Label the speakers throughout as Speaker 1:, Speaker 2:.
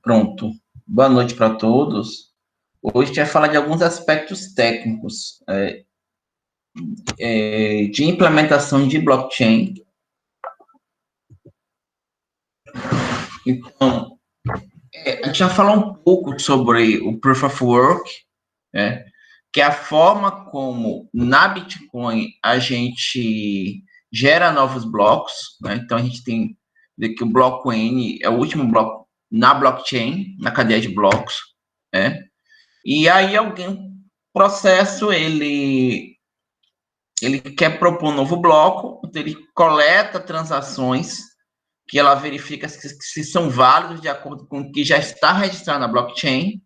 Speaker 1: Pronto. Boa noite para todos. Hoje a gente vai falar de alguns aspectos técnicos de implementação de blockchain. Então, a gente vai falar um pouco sobre o Proof of Work, que é a forma como na Bitcoin a gente gera novos blocos. Então, a gente tem que o bloco N é o último bloco na blockchain, na cadeia de blocos. E aí alguém, processo, ele quer propor um novo bloco, então ele coleta transações que ela verifica se são válidos de acordo com o que já está registrado na blockchain,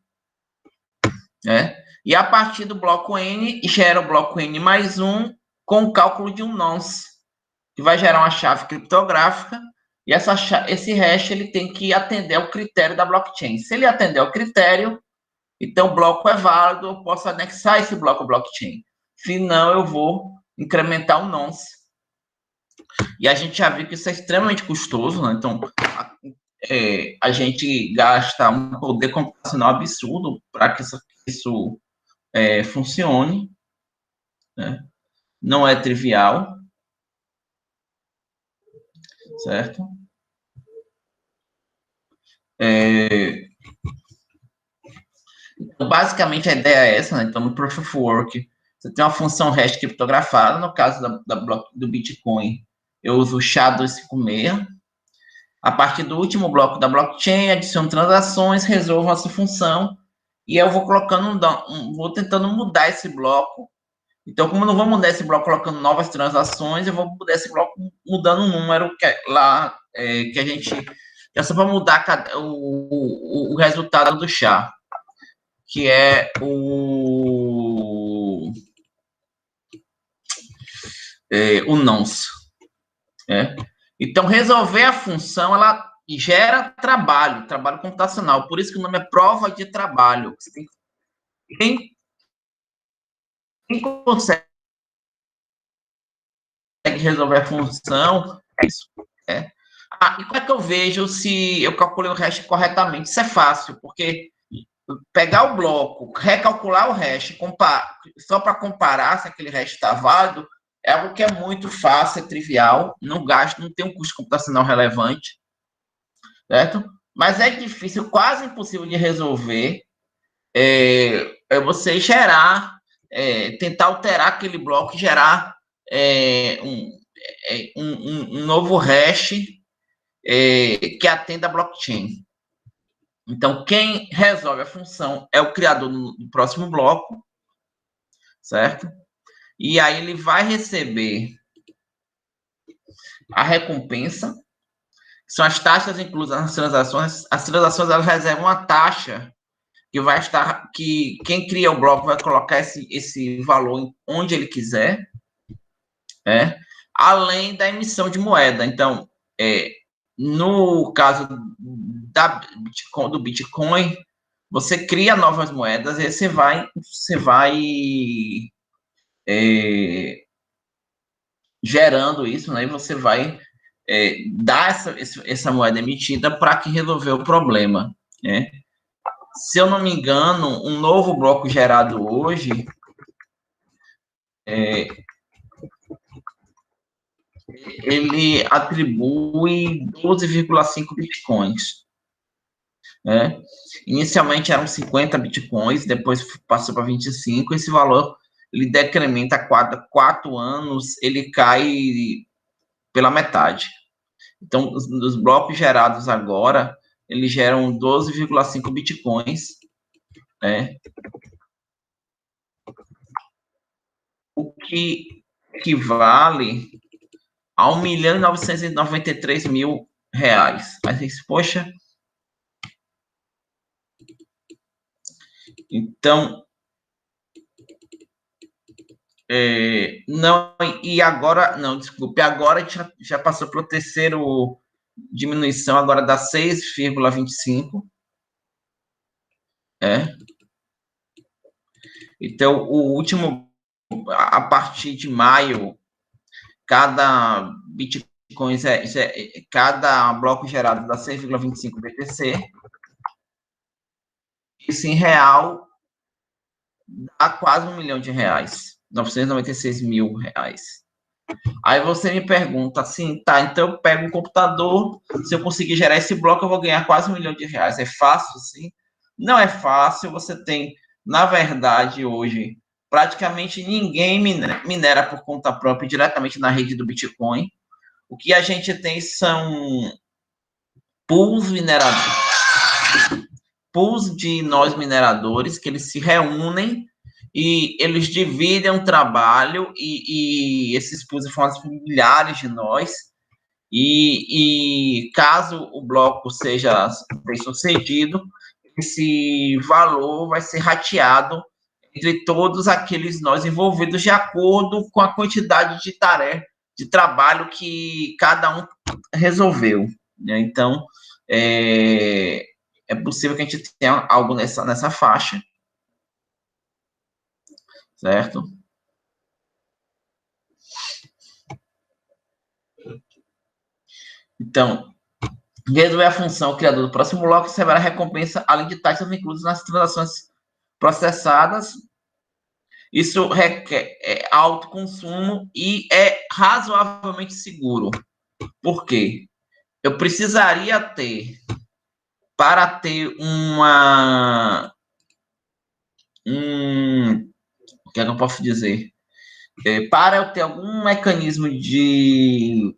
Speaker 1: e a partir do bloco N, gera o bloco N mais um com o cálculo de um nonce, que vai gerar uma chave criptográfica, e esse hash ele tem que atender ao critério da blockchain. Se ele atender ao critério, então o bloco é válido, eu posso anexar esse bloco ao blockchain. Se não, eu vou incrementar o nonce. E a gente já viu que isso é extremamente custoso, né? Então, a gente gasta um poder computacional absurdo para que isso funcione, né? Não é trivial, certo? Então, basicamente, a ideia é essa, né? Então, no Proof of Work, você tem uma função hash criptografada. No caso do Bitcoin, eu uso o SHA-256. A partir do último bloco da blockchain, adiciono transações, resolvo essa função, e eu vou colocando vou tentando mudar esse bloco. Então, como eu não vou mudar esse bloco colocando novas transações, eu vou mudar esse bloco mudando um número que a gente... É só para mudar o resultado do SHA, que é o nonce. Então, resolver a função, ela gera trabalho computacional. Por isso que o nome é prova de trabalho. Quem consegue resolver a função, é isso. E como é que eu vejo se eu calculei o hash corretamente? Isso é fácil, porque pegar o bloco, recalcular o hash, só para comparar se aquele hash está válido, é algo que é muito fácil, é trivial, não tem um custo computacional relevante, certo? Mas é difícil, quase impossível de resolver, você gerar, tentar alterar aquele bloco e gerar um novo hash que atenda a blockchain. Então, quem resolve a função é o criador do próximo bloco, certo? E aí ele vai receber a recompensa, que são as taxas inclusas nas transações. As transações, elas reservam uma taxa que quem cria o bloco vai colocar esse valor onde ele quiser, além da emissão de moeda. Então, no caso do Bitcoin, você cria novas moedas e você vai gerando isso, né? E você vai dar essa moeda emitida para que resolver o problema, né? Se eu não me engano, um novo bloco gerado hoje ele atribui 12,5 bitcoins. Inicialmente eram 50 bitcoins, depois passou para 25. Esse valor ele decrementa a cada 4 anos, ele cai pela metade. Então, os blocos gerados agora, eles geram 12,5 bitcoins, o que equivale a R$1.993.000. Mas, poxa... Então, não, e agora, não, desculpe, agora já passou para o terceiro diminuição, agora dá 6,25. Então, o último, a partir de maio, cada Bitcoin bitcoins, cada bloco gerado dá 6,25 BTC. Isso em real dá quase R$1 milhão, 996 mil reais. Aí você me pergunta assim, tá, então eu pego um computador, se eu conseguir gerar esse bloco, eu vou ganhar quase R$1 milhão. É fácil, sim? Não é fácil, você tem, na verdade, hoje, praticamente ninguém minera por conta própria diretamente na rede do Bitcoin. O que a gente tem são pools mineradores, pools de nós mineradores, que eles se reúnem e eles dividem o trabalho e esses pools são formados por milhares de nós. E caso o bloco seja bem sucedido, esse valor vai ser rateado entre todos aqueles nós envolvidos de acordo com a quantidade de tarefa, de trabalho que cada um resolveu. Né? Então, é possível que a gente tenha algo nessa faixa, certo? Então, resolver a função, o criador do próximo bloco receberá a recompensa, além de taxas inclusas nas transações processadas. Isso requer alto consumo e é razoavelmente seguro. Por quê? Eu precisaria ter, para ter o que é que eu posso dizer? Para eu ter algum mecanismo de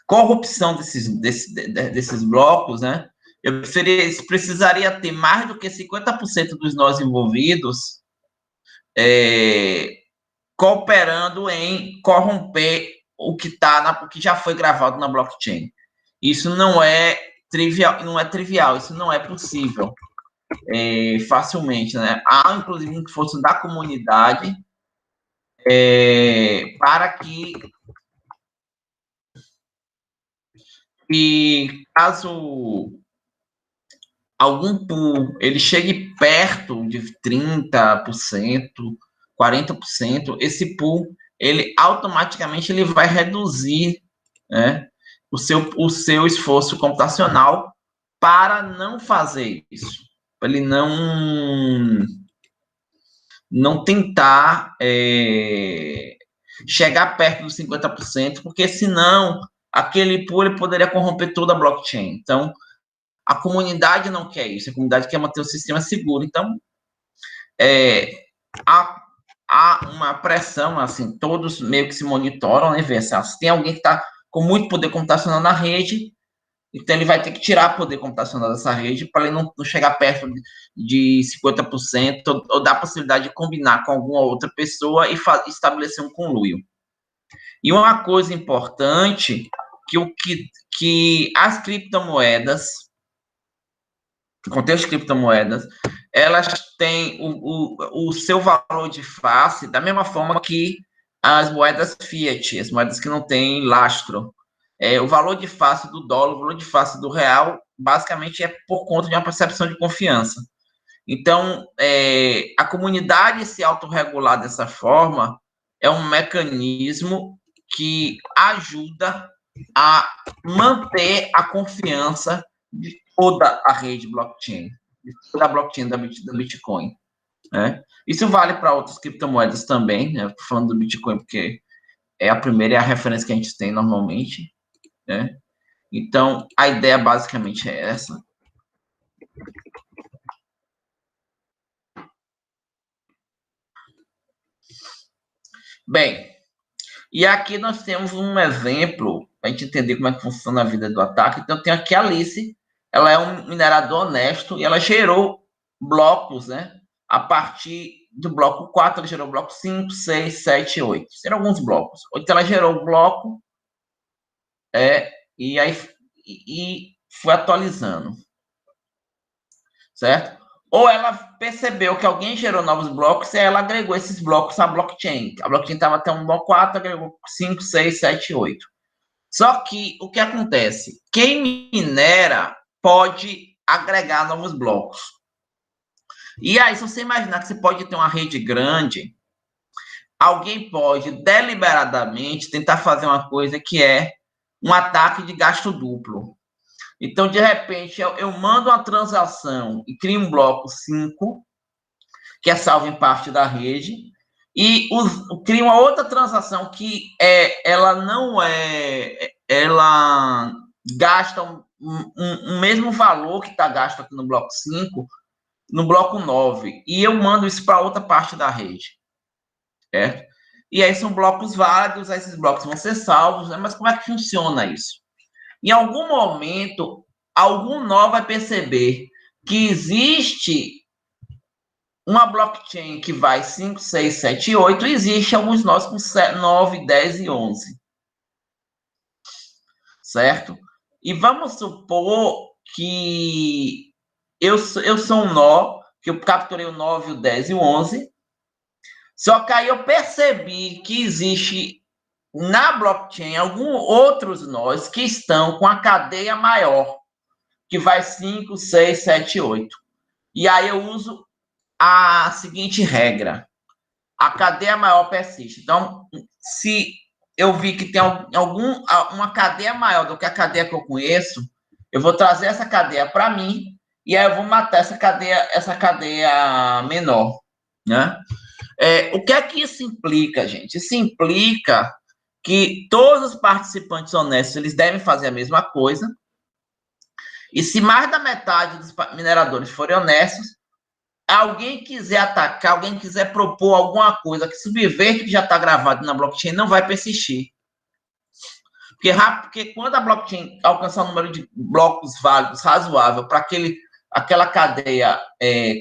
Speaker 1: corrupção desses blocos, né? Eu precisaria ter mais do que 50% dos nós envolvidos cooperando em corromper o que já foi gravado na blockchain. Isso não é trivial, isso não é possível facilmente, né? Há inclusive um esforço da comunidade para que caso algum pool ele chegue perto de 30%, 40%, esse pool ele automaticamente ele vai reduzir, né, o seu esforço computacional para não fazer isso, para ele não tentar chegar perto dos 50%, porque senão aquele pool ele poderia corromper toda a blockchain. Então, a comunidade não quer isso, a comunidade quer manter o sistema seguro. Então, há uma pressão, assim, todos meio que se monitoram, né, ver se tem alguém que está com muito poder computacional na rede, então ele vai ter que tirar poder computacional dessa rede para ele não chegar perto de 50% ou dar a possibilidade de combinar com alguma outra pessoa e estabelecer um conluio. E uma coisa importante, que as criptomoedas, contém as criptomoedas, elas têm o seu valor de face da mesma forma que as moedas fiat, as moedas que não têm lastro. O valor de face do dólar, o valor de face do real, basicamente é por conta de uma percepção de confiança. Então, a comunidade se autorregular dessa forma é um mecanismo que ajuda a manter a confiança de toda a rede blockchain, de toda a blockchain da Bitcoin. Né? Isso vale para outras criptomoedas também, né? Estou falando do Bitcoin porque é a primeira e a referência que a gente tem normalmente. Né? Então, a ideia basicamente é essa. Bem, e aqui nós temos um exemplo para a gente entender como é que funciona a vida do ataque. Então, tem aqui a Alice, ela é um minerador honesto e ela gerou blocos, né? A partir do bloco 4, ela gerou bloco 5, 6, 7, 8. Serão alguns blocos. Então, ela gerou o bloco e aí foi atualizando. Certo? Ou ela percebeu que alguém gerou novos blocos e ela agregou esses blocos à blockchain. A blockchain estava até um bloco 4, agregou 5, 6, 7, 8. Só que o que acontece? Quem minera pode agregar novos blocos. E aí, se você imaginar que você pode ter uma rede grande, alguém pode deliberadamente tentar fazer uma coisa que é um ataque de gasto duplo. Então, de repente, eu mando uma transação e crio um bloco 5, que é salvo em parte da rede, e crio uma outra transação que ela não é, ela gasta um mesmo valor que está gasto aqui no bloco 5, no bloco 9, e eu mando isso para outra parte da rede, certo? E aí são blocos válidos, esses blocos vão ser salvos, né? Mas como é que funciona isso? Em algum momento, algum nó vai perceber que existe uma blockchain que vai 5, 6, 7 e 8, existe alguns nós com 9, 10 e 11. Certo? E vamos supor que eu sou um nó, que eu capturei o 9, o 10 e o 11, só que aí eu percebi que existe na blockchain alguns outros nós que estão com a cadeia maior, que vai 5, 6, 7 e 8. E aí eu uso a seguinte regra: a cadeia maior persiste. Então, se eu vi que tem uma cadeia maior do que a cadeia que eu conheço, eu vou trazer essa cadeia para mim e aí eu vou matar essa cadeia menor, né? O que é que isso implica, gente? Isso implica que todos os participantes honestos eles devem fazer a mesma coisa. E se mais da metade dos mineradores forem honestos, alguém quiser atacar, alguém quiser propor alguma coisa que subverte o que já está gravado na blockchain, não vai persistir. Porque quando a blockchain alcançar um número de blocos válidos razoável para aquela cadeia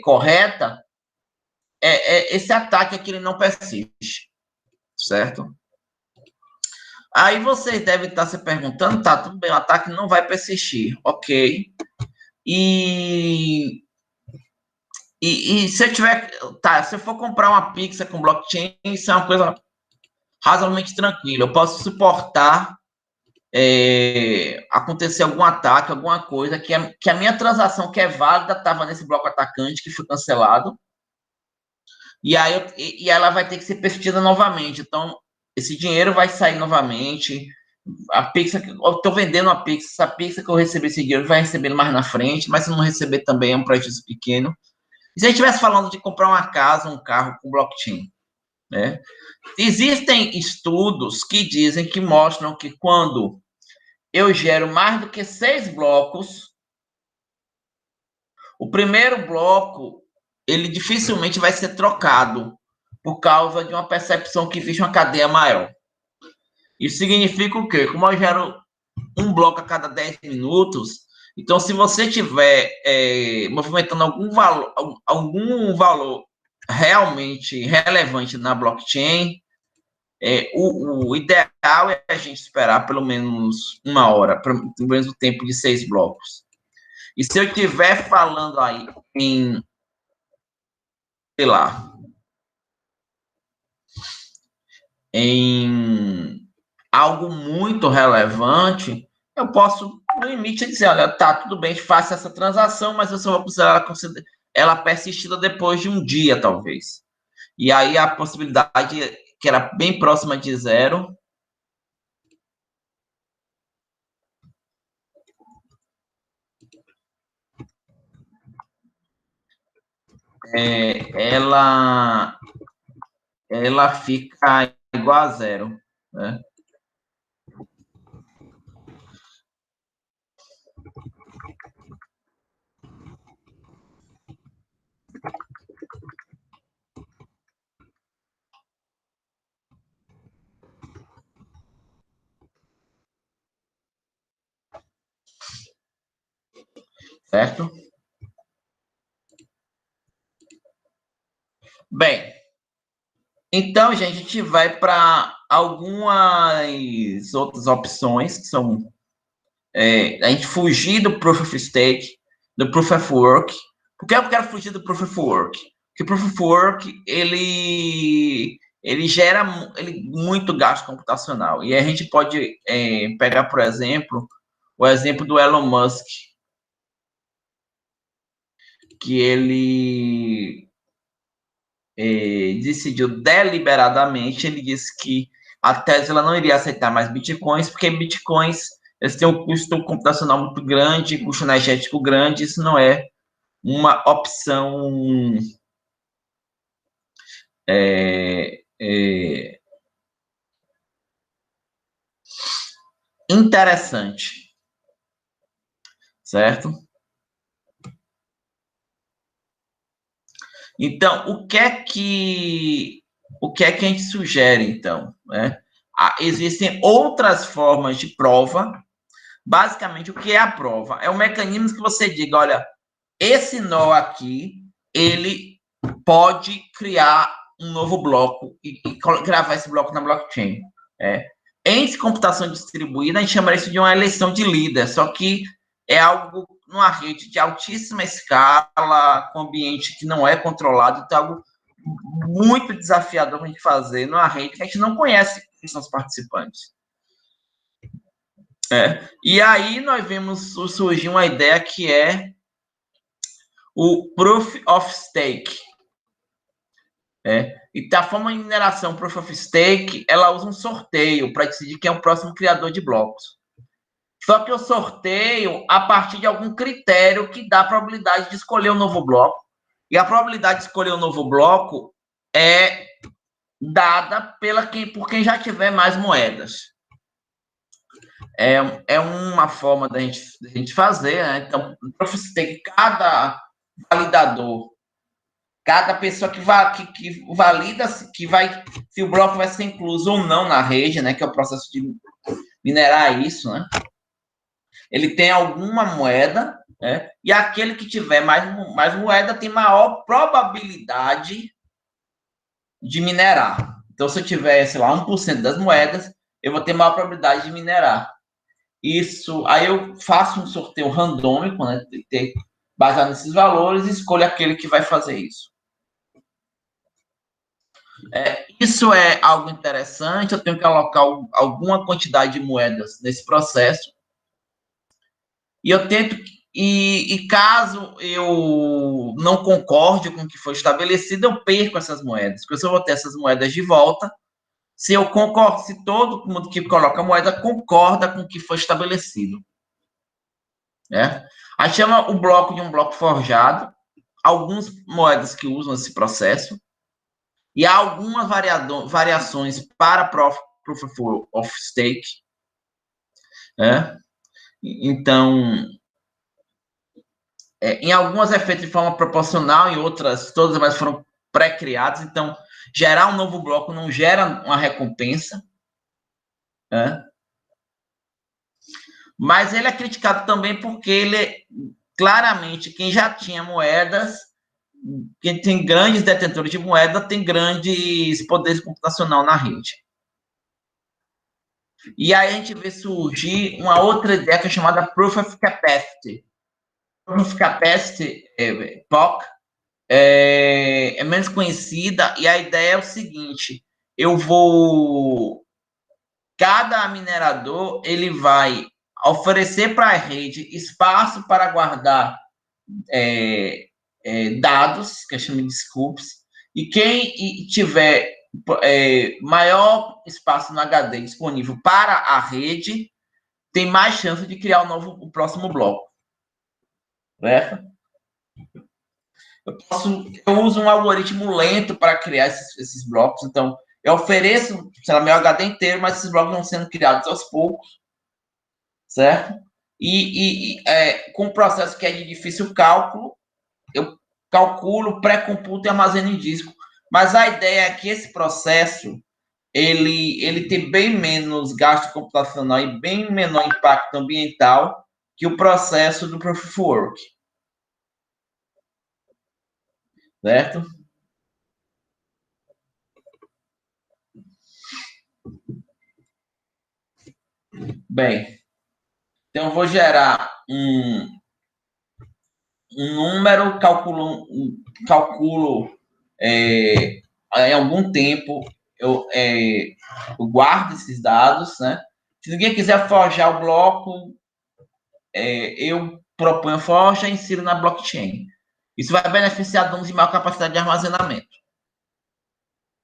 Speaker 1: correta, esse ataque aqui ele não persiste, certo? Aí vocês devem estar se perguntando, tá, tudo bem, o ataque não vai persistir, ok. E se eu tiver, tá, se eu for comprar uma pizza com blockchain, isso é uma coisa razoavelmente tranquila. Eu posso suportar acontecer algum ataque, alguma coisa, que a minha transação que é válida estava nesse bloco atacante que foi cancelado. E aí ela vai ter que ser persistida novamente. Então, esse dinheiro vai sair novamente. A pizza, eu estou vendendo a pizza, essa pizza que eu recebi esse dinheiro vai receber mais na frente, mas se não receber também é um prejuízo pequeno. E se a gente estivesse falando de comprar uma casa, um carro com blockchain, né? Existem estudos que dizem, que mostram que quando eu gero mais do que 6 blocos, o primeiro bloco, ele dificilmente vai ser trocado por causa de uma percepção que existe uma cadeia maior. Isso significa o quê? Como eu gero um bloco a cada 10 minutos, então se você estiver movimentando algum valor realmente relevante na blockchain, o ideal é a gente esperar pelo menos uma hora, pelo menos o tempo de 6 blocos. E se eu estiver falando aí em, sei lá, em algo muito relevante, eu posso, no limite, dizer, olha, tá, tudo bem, faça essa transação, mas eu só vou precisar ela persistida depois de um dia, talvez. E aí a possibilidade, que era bem próxima de zero, ela fica igual a zero, né? Certo? Bem, então, gente, a gente vai para algumas outras opções, que são a gente fugir do Proof of Stake, do Proof of Work. Por que eu quero fugir do Proof of Work? Porque o Proof of Work, ele gera muito gasto computacional. E a gente pode pegar, por exemplo, o exemplo do Elon Musk, que decidiu deliberadamente, ele disse que a Tesla não iria aceitar mais bitcoins, porque bitcoins eles têm um custo computacional muito grande, custo energético grande, isso não é uma opção interessante, certo? Então, o que é que a gente sugere, então? Né? Existem outras formas de prova. Basicamente, o que é a prova? É um mecanismo que você diga, olha, esse nó aqui, ele pode criar um novo bloco e gravar esse bloco na blockchain. Em computação distribuída, a gente chama isso de uma eleição de líder, só que é algo numa rede de altíssima escala, com ambiente que não é controlado, então é algo muito desafiador para a gente fazer numa rede que a gente não conhece quem são os participantes. E aí nós vemos surgir uma ideia que é o Proof of Stake. E da forma de mineração Proof of Stake, ela usa um sorteio para decidir quem é o próximo criador de blocos. Só que o sorteio a partir de algum critério que dá a probabilidade de escolher um novo bloco. E a probabilidade de escolher um novo bloco é dada por quem já tiver mais moedas. É uma forma da gente fazer, né? Então, Proof of Stake, cada validador, cada pessoa que valida se o bloco vai ser incluso ou não na rede, né? Que é o processo de minerar isso, né? Ele tem alguma moeda, né? E aquele que tiver mais moeda tem maior probabilidade de minerar. Então, se eu tiver, sei lá, 1% das moedas, eu vou ter maior probabilidade de minerar. Isso, aí eu faço um sorteio randômico, né? Baseado nesses valores, e escolho aquele que vai fazer isso. Isso é algo interessante, eu tenho que alocar alguma quantidade de moedas nesse processo. E eu tento, e caso eu não concorde com o que foi estabelecido, eu perco essas moedas, porque se eu vou ter essas moedas de volta, se todo mundo que coloca a moeda concorda com o que foi estabelecido. A gente chama o bloco de um bloco forjado, algumas moedas que usam esse processo, e há algumas variações para Proof of Stake. Então, em algumas é feito de forma proporcional, em outras, todas elas foram pré-criadas. Então, gerar um novo bloco não gera uma recompensa. Mas ele é criticado também porque ele, claramente, quem já tinha moedas, quem tem grandes detentores de moeda, tem grandes poderes computacional na rede. E aí a gente vê surgir uma outra ideia que é chamada Proof of Capacity. Proof of Capacity, POC, é menos conhecida, e a ideia é o seguinte: cada minerador ele vai oferecer para a rede espaço para guardar dados, que chama de scoops, e quem tiver maior espaço no HD disponível para a rede tem mais chance de criar o próximo bloco. Certo? Eu uso um algoritmo lento para criar esses blocos, então eu ofereço, sei lá, meu HD inteiro, mas esses blocos vão sendo criados aos poucos, certo? Com um processo que é de difícil cálculo, eu calculo, pré-computo e armazeno em disco. Mas a ideia é que esse processo ele tem bem menos gasto computacional e bem menor impacto ambiental que o processo do Proof of Work. Certo? Bem, então eu vou gerar um número, calculo em algum tempo, eu guardo esses dados, né? Se ninguém quiser forjar o bloco, eu proponho forja e insiro na blockchain. Isso vai beneficiar donos de maior capacidade de armazenamento.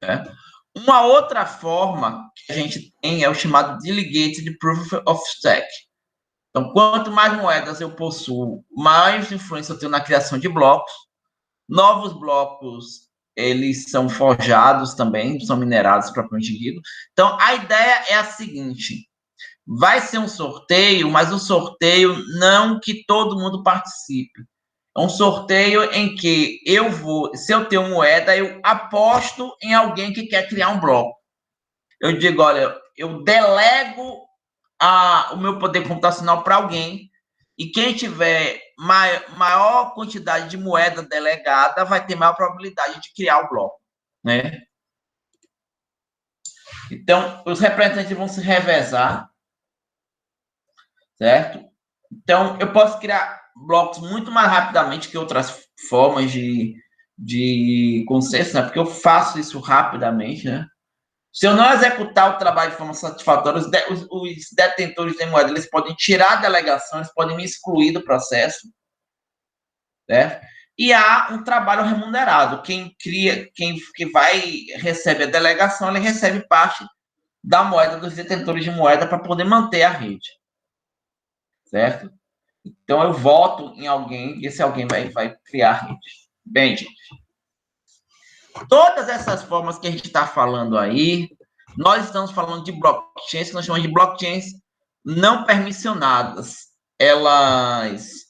Speaker 1: né? Uma outra forma que a gente tem é o chamado Delegated Proof of Stake. Então, quanto mais moedas eu possuo, mais influência eu tenho na criação de blocos. Novos blocos, eles são forjados também, são minerados propriamente dito. Então, a ideia é a seguinte: vai ser um sorteio, mas o sorteio não que todo mundo participe. É um sorteio em que eu vou, se eu tenho moeda, eu aposto em alguém que quer criar um bloco. Eu digo, olha, eu delego o meu poder computacional para alguém, e quem tiver maior quantidade de moeda delegada vai ter maior probabilidade de criar o bloco, né? Então, os representantes vão se revezar, certo? Então, eu posso criar blocos muito mais rapidamente que outras formas de consenso, né? Porque eu faço isso rapidamente, né? Se eu não executar o trabalho de forma satisfatória, os detentores de moeda, eles podem tirar a delegação, eles podem me excluir do processo, né? E há um trabalho remunerado. Quem cria, quem que vai recebe a delegação, ele recebe parte da moeda dos detentores de moeda para poder manter a rede, certo? Então eu voto em alguém e esse alguém vai criar a rede. Bem, gente, todas essas formas que a gente está falando aí, nós estamos falando de blockchains que nós chamamos de blockchains não permissionadas. Elas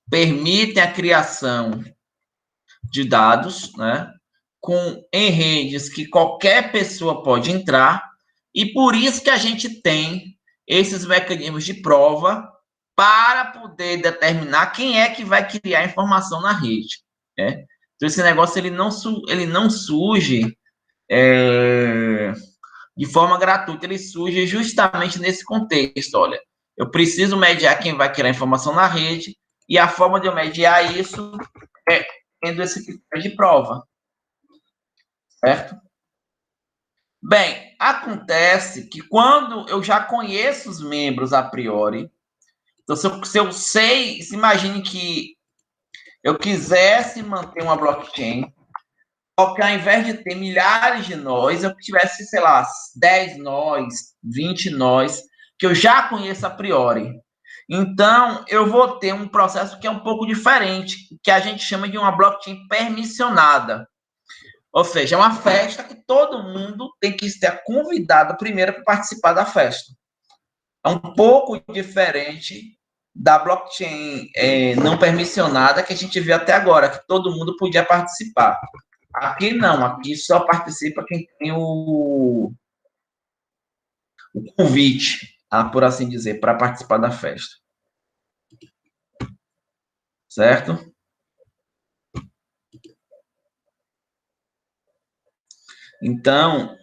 Speaker 1: permitem a criação de dados, né, em redes que qualquer pessoa pode entrar, e por isso que a gente tem esses mecanismos de prova para poder determinar quem é que vai criar informação na rede, né? Então, esse negócio ele não surge de forma gratuita, ele surge justamente nesse contexto. Olha, eu preciso mediar quem vai criar informação na rede, e a forma de eu mediar isso é tendo esse critério de prova, certo? Bem, acontece que quando eu já conheço os membros a priori, então se eu sei, se imagine que eu quisesse manter uma blockchain, só que ao invés de ter milhares de nós, eu tivesse, sei lá, 10 nós, 20 nós, que eu já conheço a priori. Então, eu vou ter um processo que é um pouco diferente, que a gente chama de uma blockchain permissionada. Ou seja, é uma festa que todo mundo tem que ser convidado primeiro para participar da festa. É um pouco diferente da blockchain não permissionada que a gente viu até agora, que todo mundo podia participar. Aqui não, aqui só participa quem tem o convite, por assim dizer, para participar da festa. Certo? Então,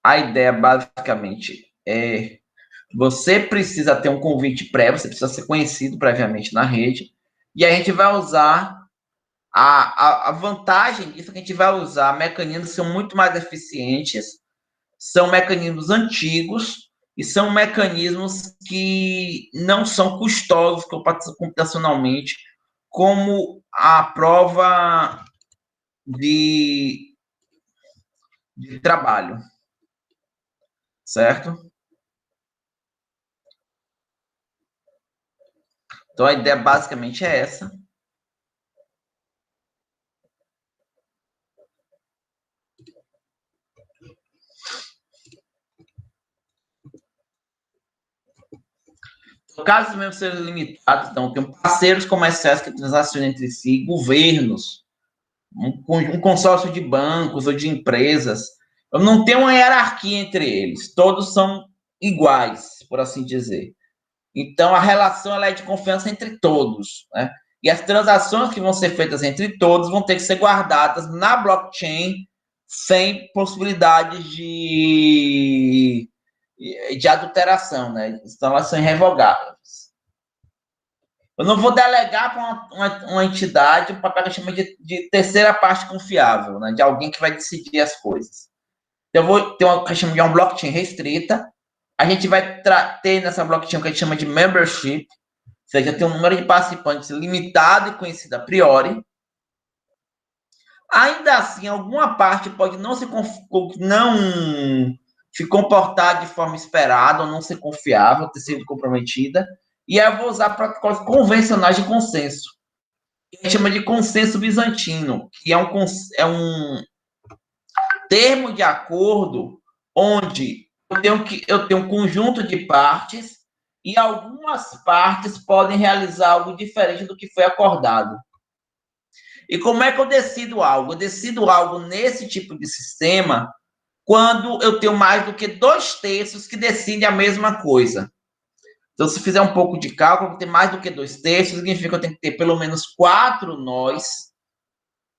Speaker 1: a ideia basicamente é você precisa ter um convite prévio, você precisa ser conhecido previamente na rede, e a gente vai usar a vantagem disso é que a gente vai usar mecanismos que são muito mais eficientes, são mecanismos antigos e são mecanismos que não são custosos computacionalmente, como a prova de, de trabalho, certo? Então a ideia basicamente é essa. Casos mesmo serem limitados, então, tem parceiros comerciais que transacionam entre si, governos, um consórcio de bancos ou de empresas. Eu não tenho uma hierarquia entre eles, todos são iguais, por assim dizer. Então, a relação ela é de confiança entre todos, né? E as transações que vão ser feitas entre todos vão ter que ser guardadas na blockchain sem possibilidade de adulteração, né? Então, elas são irrevogáveis. Eu não vou delegar para uma entidade um papel que chama de terceira parte confiável, né? De alguém que vai decidir as coisas. Então, eu vou ter uma que chama de uma blockchain restrita. A gente vai ter nessa blockchain o que a gente chama de membership, ou seja, tem um número de participantes limitado e conhecido a priori. Ainda assim, alguma parte pode não se comportar de forma esperada, ou não ser confiável, ter sido comprometida, e aí eu vou usar protocolos convencionais de consenso, que a gente chama de consenso bizantino, que é um termo de acordo onde eu tenho um conjunto de partes e algumas partes podem realizar algo diferente do que foi acordado. E como é que eu decido algo? Eu decido algo nesse tipo de sistema quando eu tenho mais do que 2/3 que decidem a mesma coisa. Então, se fizer um pouco de cálculo, ter mais do que 2/3 significa que eu tenho que ter pelo menos 4 nós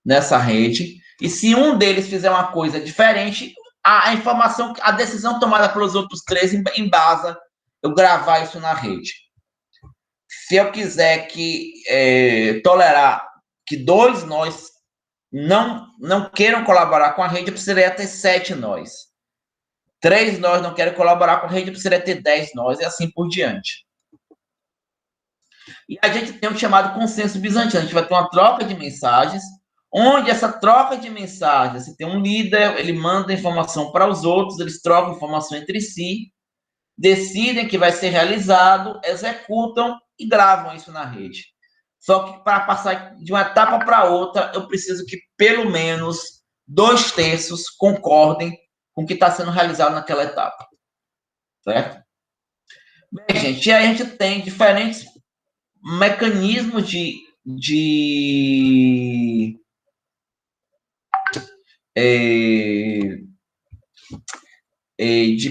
Speaker 1: nessa rede. E se um deles fizer uma coisa diferente, a informação, a decisão tomada pelos outros 3 embasa eu gravar isso na rede. Se eu quiser tolerar que 2 nós não queiram colaborar com a rede, eu precisaria ter 7 nós. 3 nós não querem colaborar com a rede, eu precisaria ter 10 nós, e assim por diante. E a gente tem o chamado consenso bizantino. A gente vai ter uma troca de mensagens, onde essa troca de mensagens, você tem um líder, ele manda informação para os outros, eles trocam informação entre si, decidem que vai ser realizado, executam e gravam isso na rede. Só que para passar de uma etapa para outra, eu preciso que pelo menos 2/3 concordem com o que está sendo realizado naquela etapa. Certo? Bem, gente, e aí a gente tem diferentes mecanismos de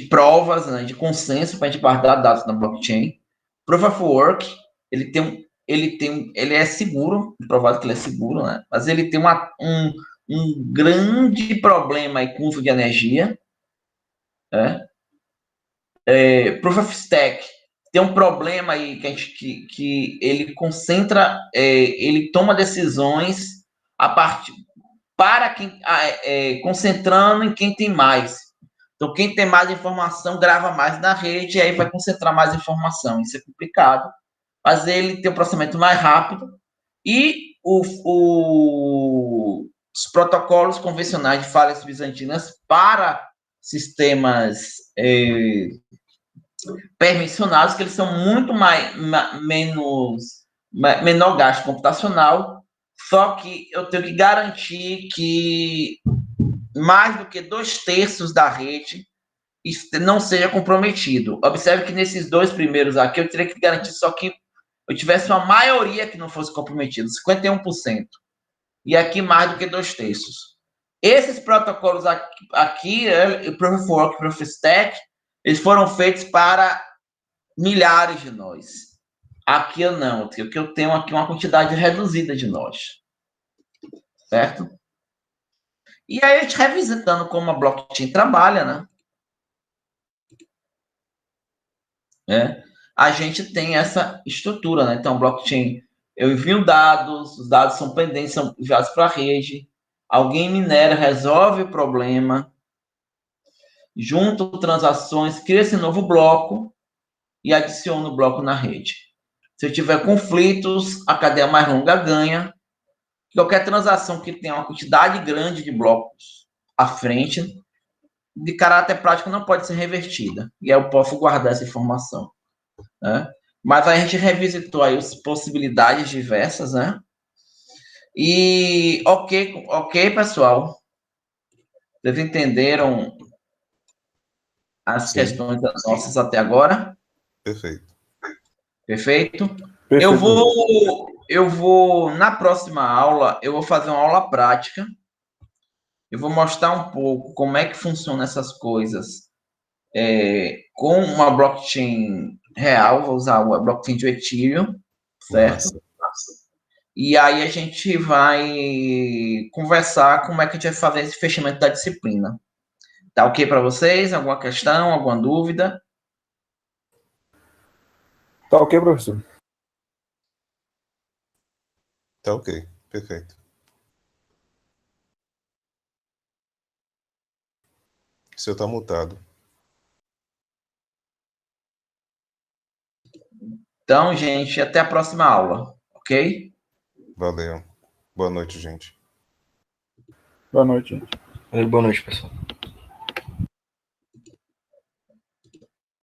Speaker 1: provas, né, de consenso para a gente guardar dados na blockchain. Proof of Work, ele é seguro, provado que ele é seguro, né? Mas ele tem um grande problema aí com o uso de energia. Né? Proof of Stake tem um problema aí que ele concentra, ele toma decisões a partir para quem concentrando em quem tem mais. Então, quem tem mais informação grava mais na rede e aí vai concentrar mais informação. Isso é complicado, mas ele tem um processamento mais rápido e os protocolos convencionais de falhas bizantinas para sistemas permissionados, que eles são muito menor gasto computacional, só que eu tenho que garantir que mais do que 2/3 da rede não seja comprometido. Observe que nesses 2 primeiros aqui, eu teria que garantir só que eu tivesse uma maioria que não fosse comprometida, 51%. E aqui mais do que 2/3. Esses protocolos aqui Proof of Work, Proof of Stake, eles foram feitos para milhares de nós. Aqui eu não, porque eu tenho aqui uma quantidade reduzida de nós. Certo? E aí, a gente revisitando como a blockchain trabalha, né? A gente tem essa estrutura, né? Então, blockchain, eu envio dados, os dados são pendentes, são enviados para a rede, alguém minera, resolve o problema, junta transações, cria esse novo bloco e adiciona o bloco na rede. Se eu tiver conflitos, a cadeia mais longa ganha. Qualquer transação que tenha uma quantidade grande de blocos à frente, de caráter prático, não pode ser revertida. E aí eu posso guardar essa informação. Né? Mas a gente revisitou aí as possibilidades diversas, né? E ok, pessoal. Vocês entenderam as
Speaker 2: Sim,
Speaker 1: questões nossas até agora?
Speaker 2: perfeito.
Speaker 1: Perfeito?
Speaker 3: Perfeitamente.
Speaker 1: Eu vou, na próxima aula, eu vou fazer uma aula prática. Eu vou mostrar um pouco como é que funcionam essas coisas com uma blockchain real, vou usar a blockchain de Ethereum, certo?
Speaker 2: Massa.
Speaker 1: E aí a gente vai conversar como é que a gente vai fazer esse fechamento da disciplina. Tá ok para vocês? Alguma questão, alguma dúvida?
Speaker 3: Tá ok, professor?
Speaker 2: Tá ok, perfeito. O seu tá mutado.
Speaker 1: Então, gente, até a próxima aula, ok?
Speaker 2: Valeu. Boa noite, gente.
Speaker 3: Boa noite, gente.
Speaker 4: Boa noite, pessoal.